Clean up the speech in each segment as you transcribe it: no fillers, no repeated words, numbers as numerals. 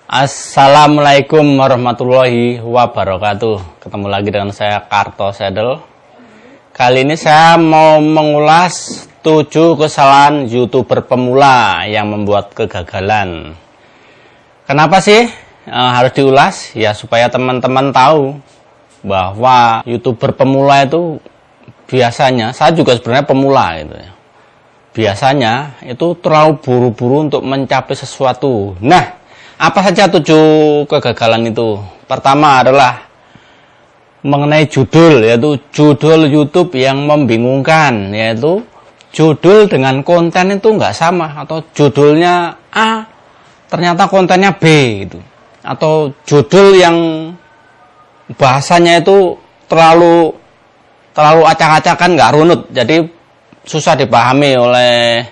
Assalamualaikum warahmatullahi wabarakatuh. Ketemu lagi dengan saya Karto Sedel. Kali ini saya mau mengulas 7 kesalahan YouTuber pemula yang membuat kegagalan. Kenapa sih harus diulas? Ya supaya teman-teman tahu bahwa YouTuber pemula itu biasanya, saya juga sebenarnya pemula gitu ya. Biasanya itu terlalu buru-buru untuk mencapai sesuatu. Nah, apa saja 7 kegagalan itu? Pertama adalah mengenai judul, yaitu judul YouTube yang membingungkan, yaitu judul dengan konten itu nggak sama, atau judulnya A ternyata kontennya B gitu. Atau judul yang bahasanya itu terlalu acak-acakan, nggak runut, jadi susah dipahami oleh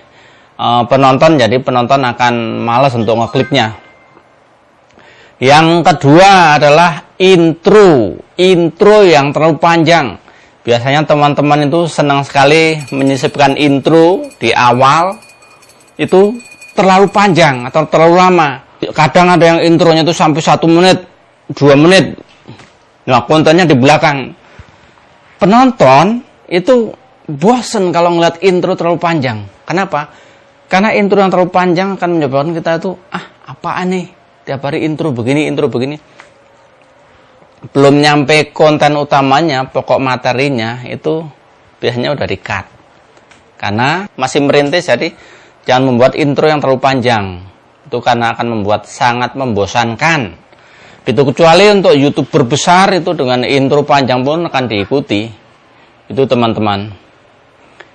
penonton, jadi penonton akan malas untuk ngekliknya. Yang kedua adalah intro yang terlalu panjang. Biasanya teman-teman itu senang sekali menyisipkan intro di awal, itu terlalu panjang atau terlalu lama. Kadang ada yang intronya itu sampai 1 menit, 2 menit. Nah, kontennya di belakang. Penonton itu bosen kalau ngeliat intro terlalu panjang. Kenapa? Karena intro yang terlalu panjang akan menyebabkan kita itu, apaan nih? Tiap hari intro begini. Belum nyampe konten utamanya, pokok materinya, itu biasanya udah di-cut. Karena masih merintis, jadi jangan membuat intro yang terlalu panjang. Itu karena akan membuat sangat membosankan. Itu kecuali untuk YouTuber besar, itu dengan intro panjang pun akan diikuti. Itu teman-teman.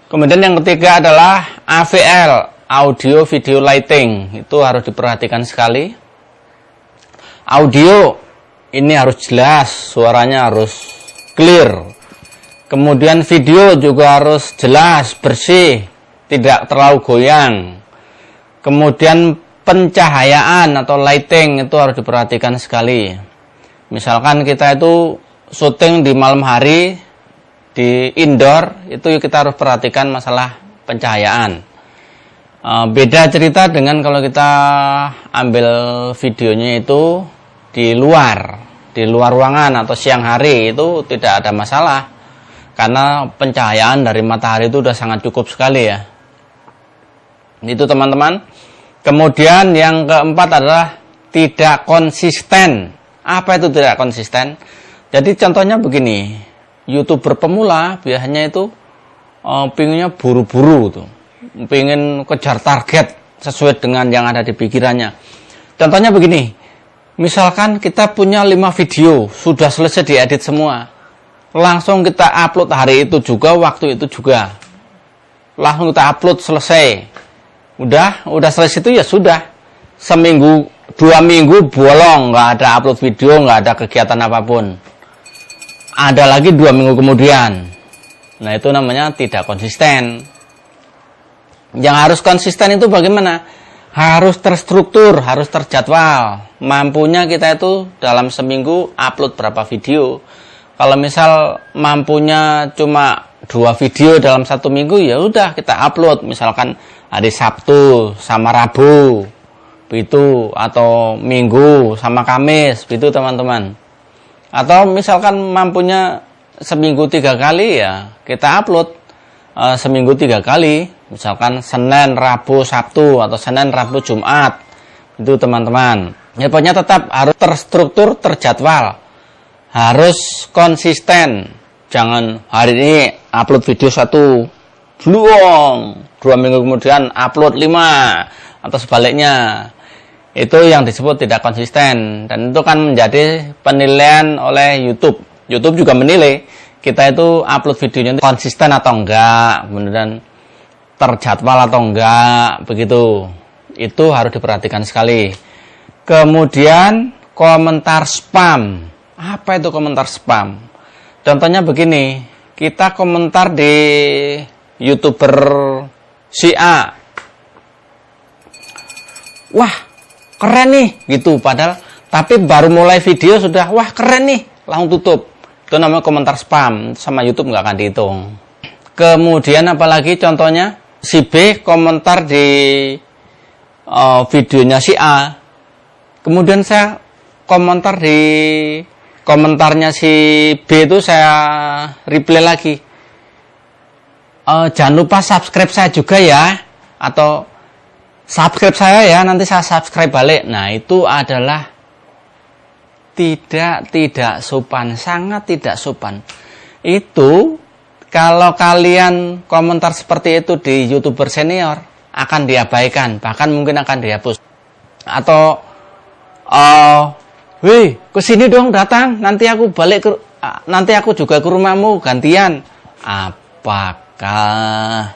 Kemudian yang ketiga adalah AVL, audio video lighting. Itu harus diperhatikan sekali. Audio ini harus jelas, suaranya harus clear. Kemudian video juga harus jelas, bersih, tidak terlalu goyang. Kemudian pencahayaan atau lighting itu harus diperhatikan sekali. Misalkan kita itu syuting di malam hari, di indoor, itu kita harus perhatikan masalah pencahayaan. Beda cerita dengan kalau kita ambil videonya itu di luar ruangan atau siang hari, itu tidak ada masalah karena pencahayaan dari matahari itu udah sangat cukup sekali ya. Itu teman-teman. Kemudian yang keempat adalah tidak konsisten. Apa itu tidak konsisten? Jadi contohnya begini, YouTuber pemula biasanya itu pinginnya buru-buru tuh, pengen kejar target sesuai dengan yang ada di pikirannya. Contohnya begini, misalkan kita punya 5 video, sudah selesai diedit semua, langsung kita upload hari itu juga, waktu itu juga, langsung kita upload, selesai. Udah selesai itu ya sudah, seminggu 2 minggu bolong, nggak ada upload video, nggak ada kegiatan apapun. Ada lagi 2 minggu kemudian. Nah, itu namanya tidak konsisten. Yang harus konsisten itu bagaimana? Harus terstruktur, harus terjadwal. Mampunya kita itu dalam seminggu upload berapa video. Kalau misal mampunya cuma 2 video dalam 1 minggu, ya udah kita upload. Misalkan hari Sabtu sama Rabu, itu, atau Minggu sama Kamis, itu teman-teman. Atau misalkan mampunya seminggu 3 kali, ya kita upload seminggu 3 kali. Misalkan Senin, Rabu, Sabtu, atau Senin, Rabu, Jumat. Itu teman-teman. Ya, pokoknya tetap harus terstruktur, terjadwal. Harus konsisten. Jangan hari ini upload video 1, bluong, 2 minggu kemudian upload 5, atau sebaliknya. Itu yang disebut tidak konsisten. Dan itu kan menjadi penilaian oleh YouTube. YouTube juga menilai kita itu upload videonya itu konsisten atau enggak, kemudian terjadwal atau enggak, begitu. Itu harus diperhatikan sekali. Kemudian komentar spam. Apa itu komentar spam? Contohnya begini, kita komentar di YouTuber si A, wah keren nih gitu, padahal tapi baru mulai video sudah wah keren nih, langsung tutup. Itu namanya komentar spam, sama YouTube nggak akan dihitung. Kemudian apalagi contohnya, si B komentar di videonya si A, Kemudian saya komentar di komentarnya si B itu saya reply lagi. Jangan lupa subscribe saya juga ya, atau subscribe saya ya, nanti saya subscribe balik. Nah, itu adalah tidak sopan, sangat tidak sopan. Itu kalau kalian komentar seperti itu di YouTuber senior akan diabaikan, bahkan mungkin akan dihapus. Atau wih, kesini dong datang, nanti aku balik nanti aku juga ke rumahmu gantian. Apakah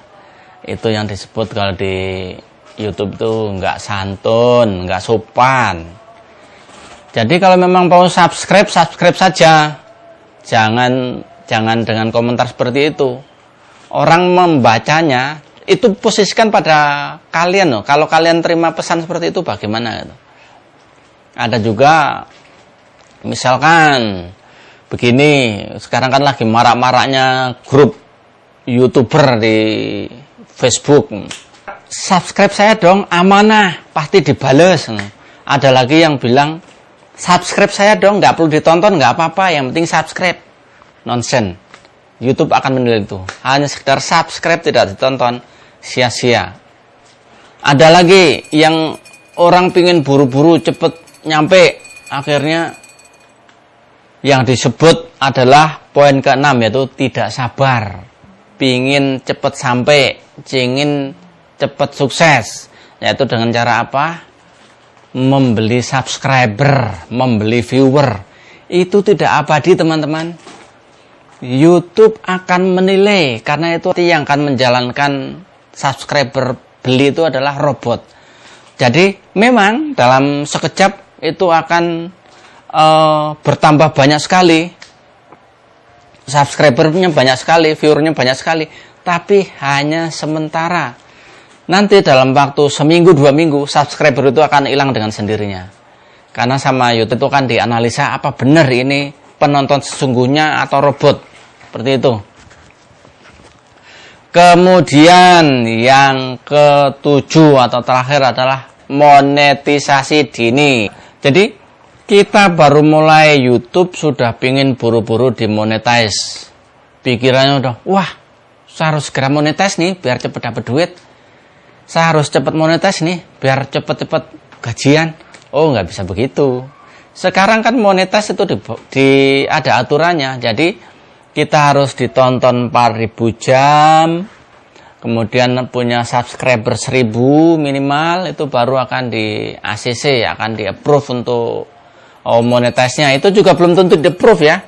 itu yang disebut kalau di YouTube tuh nggak santun, nggak sopan? Jadi kalau memang mau subscribe saja. Jangan dengan komentar seperti itu. Orang membacanya itu posisikan pada kalian loh. Kalau kalian terima pesan seperti itu bagaimana gitu. Ada juga misalkan begini, sekarang kan lagi marak-maraknya grup YouTuber di Facebook. Subscribe saya dong, amanah, pasti dibales. Ada lagi yang bilang, subscribe saya dong, nggak perlu ditonton, nggak apa-apa, yang penting subscribe. Nonsen. YouTube akan menilai itu. Hanya sekedar subscribe tidak ditonton, sia-sia. Ada lagi yang orang pingin buru-buru cepet nyampe, akhirnya yang disebut adalah poin ke-6, yaitu tidak sabar, pingin cepet sampai, ingin cepet sukses, yaitu dengan cara apa? Membeli subscriber, membeli viewer. Itu tidak abadi, teman-teman. YouTube akan menilai, karena itu yang akan menjalankan subscriber beli itu adalah robot. Jadi memang dalam sekejap itu akan bertambah banyak sekali, subscribernya banyak sekali, viewernya banyak sekali, tapi hanya sementara. Nanti dalam waktu seminggu 2 minggu subscriber itu akan hilang dengan sendirinya, karena sama YouTube itu kan dianalisa apa benar ini penonton sesungguhnya atau robot, seperti itu. Kemudian yang ke-7 atau terakhir adalah monetisasi dini. Jadi kita baru mulai YouTube sudah pingin buru-buru dimonetize. Pikirannya udah, wah, saya harus segera monetize nih biar cepet dapat duit. Saya harus cepat monetize nih biar cepet-cepet gajian. Oh, nggak bisa begitu. Sekarang kan monetize itu ada aturannya. Jadi kita harus ditonton 4.000 jam, kemudian punya subscriber 1.000 minimal, itu baru akan di ACC, akan di approve untuk monetize-nya. Itu juga belum tentu di approve ya.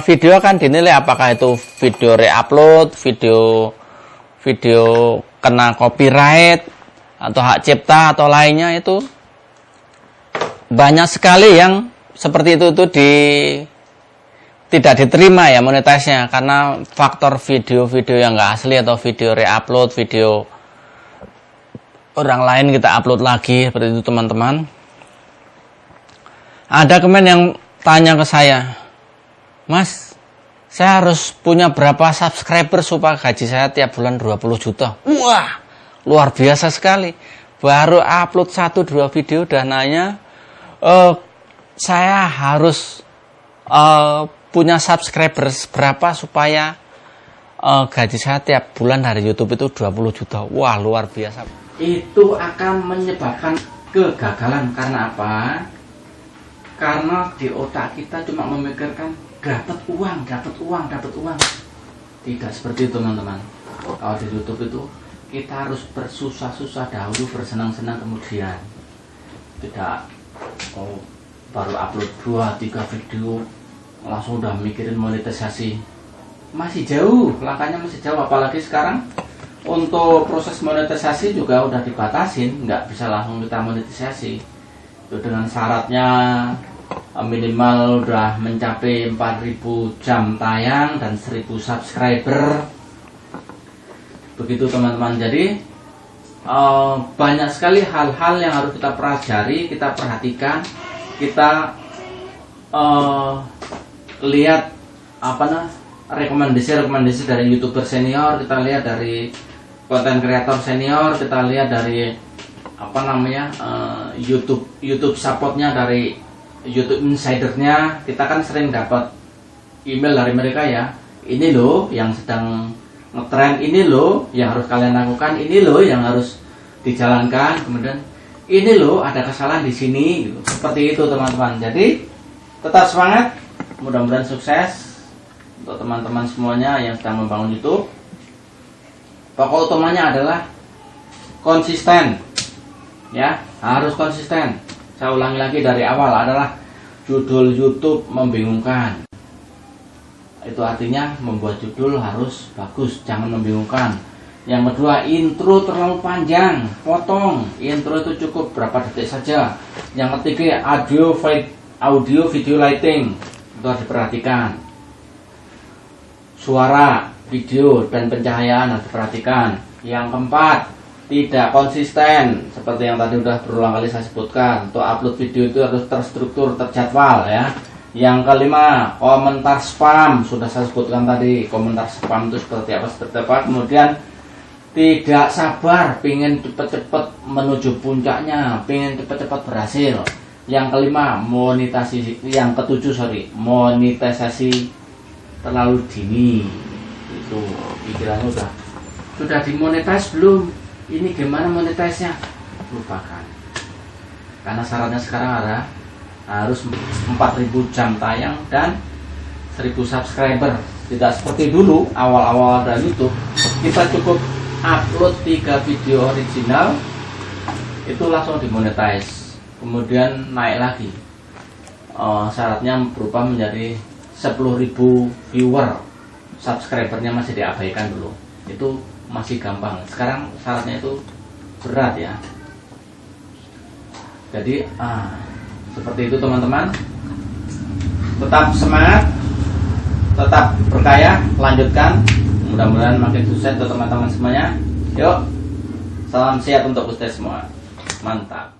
Video akan dinilai apakah itu video re-upload, video kena copyright atau hak cipta atau lainnya. Itu banyak sekali yang seperti itu tidak diterima ya monetize-nya, karena faktor video-video yang nggak asli atau video re-upload, video orang lain kita upload lagi, seperti itu teman-teman. Ada komen yang tanya ke saya, Mas, saya harus punya berapa subscriber supaya gaji saya tiap bulan 20 juta. Wah, luar biasa sekali. Baru upload 1-2 video udah nanya, saya harus punya subscriber berapa supaya gaji saya tiap bulan dari YouTube itu 20 juta. Wah, luar biasa. Itu akan menyebabkan kegagalan. Karena apa? Karena di otak kita cuma memikirkan dapat uang. Tidak seperti itu, teman-teman. Kalau di YouTube itu kita harus bersusah-susah dahulu, bersenang-senang kemudian. Tidak baru upload 2-3 video langsung udah mikirin monetisasi. Masih jauh, langkahnya masih jauh. Apalagi sekarang untuk proses monetisasi juga udah dibatasin, nggak bisa langsung kita monetisasi. Itu dengan syaratnya minimal udah mencapai 4.000 jam tayang dan 1.000 subscriber. Begitu teman-teman. Jadi banyak sekali hal-hal yang harus kita pelajari, kita perhatikan, kita lihat rekomendasi dari YouTuber senior, kita lihat dari konten kreator senior, kita lihat dari apa namanya YouTube supportnya dari YouTube Insidernya. Kita kan sering dapat email dari mereka ya, ini loh yang sedang ngetrend, ini loh yang harus kalian lakukan, ini loh yang harus dijalankan, kemudian ini loh ada kesalahan di sini gitu. Seperti itu teman-teman. Jadi tetap semangat, mudah-mudahan sukses untuk teman-teman semuanya yang sedang membangun YouTube. Pokok utamanya adalah konsisten ya, harus konsisten. Saya ulangi lagi dari awal, adalah judul YouTube membingungkan. Itu artinya membuat judul harus bagus, jangan membingungkan. Yang kedua, intro terlalu panjang, potong. Intro itu cukup berapa detik saja. Yang ketiga, audio video lighting, itu harus diperhatikan. Suara, video, dan pencahayaan harus diperhatikan. Yang keempat, tidak konsisten, seperti yang tadi sudah berulang kali saya sebutkan. Untuk upload video itu harus terstruktur, terjadwal ya. Yang kelima, komentar spam, sudah saya sebutkan tadi. Komentar spam itu seperti apa. Kemudian tidak sabar, pengen cepet-cepet menuju puncaknya, pengen cepet-cepet berhasil. Yang kelima, yang ketujuh monetisasi terlalu dini. Itu pikirannya sudah dimonetize belum? Ini gimana monetisnya? Lupakan. Karena syaratnya sekarang harus 4.000 jam tayang dan 1.000 subscriber. Tidak seperti dulu awal-awal ada YouTube, kita cukup upload 3 video original itu langsung dimonetize, kemudian naik lagi. Syaratnya berubah menjadi 10.000 viewer, subscribernya masih diabaikan dulu. Itu masih gampang. Sekarang syaratnya itu berat ya. Jadi seperti itu teman-teman. Tetap semangat, tetap berkaya, lanjutkan. Mudah-mudahan makin sukses untuk teman-teman semuanya. Yuk, salam sehat untuk kita semua. Mantap.